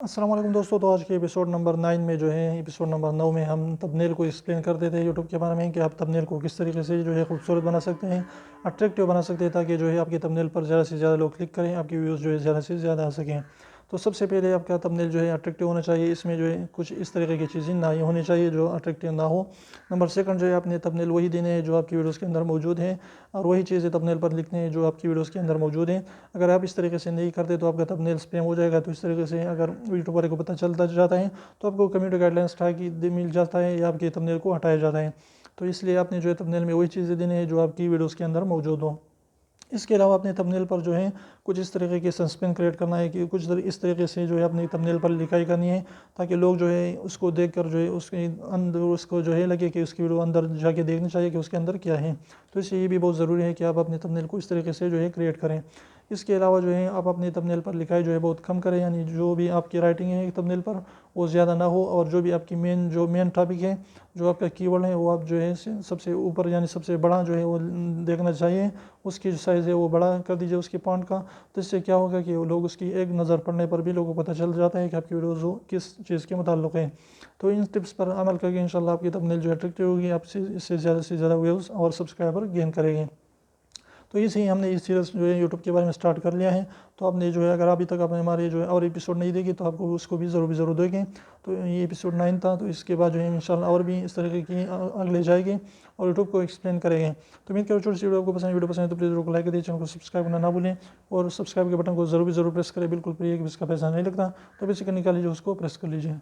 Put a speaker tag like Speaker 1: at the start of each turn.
Speaker 1: अस्सलाम वालेकुम दोस्तों। तो आज के एपिसोड नंबर 9 में जो है एपिसोड नंबर 9 में हम थंबनेल को एक्सप्लेन करते थे यूट्यूब के बारे में कि आप थंबनेल को किस तरीके से जो है खूबसूरत बना सकते हैं, अट्रैक्टिव बना सकते हैं, ताकि जो है आपके थंबनेल पर ज़्यादा से ज़्यादा लोग क्लिक करें, आपकी व्यूज़ जो है ज़्यादा से ज़्यादा आ सकें। तो सबसे पहले आपका थंबनेल जो है अट्रैक्टिव होना चाहिए, इसमें जो है कुछ इस तरीके की चीज़ें ना ही होनी चाहिए जो अट्रैक्टिव ना हो। नंबर सेकंड जो है आपने थंबनेल वही देने हैं जो आपकी वीडियोज़ के अंदर मौजूद हैं, और वही चीज़ें थंबनेल पर लिखने हैं जो आपकी वीडियोज़ के अंदर मौजूद हैं। अगर आप इस तरीके से नहीं करते तो आपका थंबनेल स्पैम हो जाएगा। तो इस तरीके से अगर यूट्यूब वाले को पता चलता जाता है तो आपको कम्युनिटी गाइडलाइंस मिल जाता है या आपके थंबनेल को हटाया जाता है। तो इसलिए आपने जो है थंबनेल में वही चीज़ें देनी है जो आपकी वीडियोज़ के अंदर मौजूद हो। इसके अलावा अपने थंबनेल पर जो है कुछ इस तरीके के सस्पेंस क्रिएट करना है कि इस तरीके से जो है अपने थंबनेल पर लिखाई करनी है, ताकि लोग जो है उसको देखकर जो है उसके अंदर उसको जो है लगे कि उसकी वीडियो अंदर जाके देखनी चाहिए कि उसके अंदर क्या है। तो इसलिए ये भी बहुत ज़रूरी है कि आप अपने थंबनेल को इस तरीके से जो है क्रिएट करें। इसके अलावा जो है आप अपने थंबनेल पर लिखाई जो है बहुत कम करें, यानी जो भी आपकी राइटिंग है थंबनेल पर वो ज़्यादा ना हो, और जो भी आपकी मेन टॉपिक है, जो आपका कीवर्ड है, वो आप जो है सबसे ऊपर यानी सबसे बड़ा जो है वो देखना चाहिए। उसकी जो साइज़ है वो बड़ा कर दीजिए उसके फॉन्ट का। तो इससे क्या होगा कि लोग उसकी एक नज़र पढ़ने पर भी लोगों को पता चल जाता है कि आपकी वीडियो किस चीज़ के मुताल्लिक़ है। तो इन टिप्स पर अमल करके इंशाल्लाह आपकी थंबनेल जो अट्रैक्टिव होगी, आपसे इससे ज़्यादा से ज़्यादा व्यूज़ और सब्सक्राइबर गेन करेंगे। तो इसे ही हमने इस सीरीज़ जो है यूट्यूब के बारे में स्टार्ट कर लिया है। तो आपने जो है अगर अभी तक आपने हमारे जो है और एपिसोड नहीं देखे तो आपको उसको भी ज़रूर देखें। तो ये एपिसोड 9 था। तो इसके बाद जो है इंशाल्लाह और भी इस तरीके की अगले जाएंगे और यूट्यूब को एक्सप्लेन करेंगे। तो उम्मीद करो छोटी सी वीडियो पसंद है तो प्लीज़ वीडियो को लाइक करिए, चैनल को सब्सक्राइब करना ना भूलें, और सब्सक्राइब के बटन को ज़रूर प्रेस करें। बिल्कुल फ्री है, इसका पैसा नहीं लगता। तो बेसिकली निकाल लीजिए, उसको प्रेस कर लीजिए।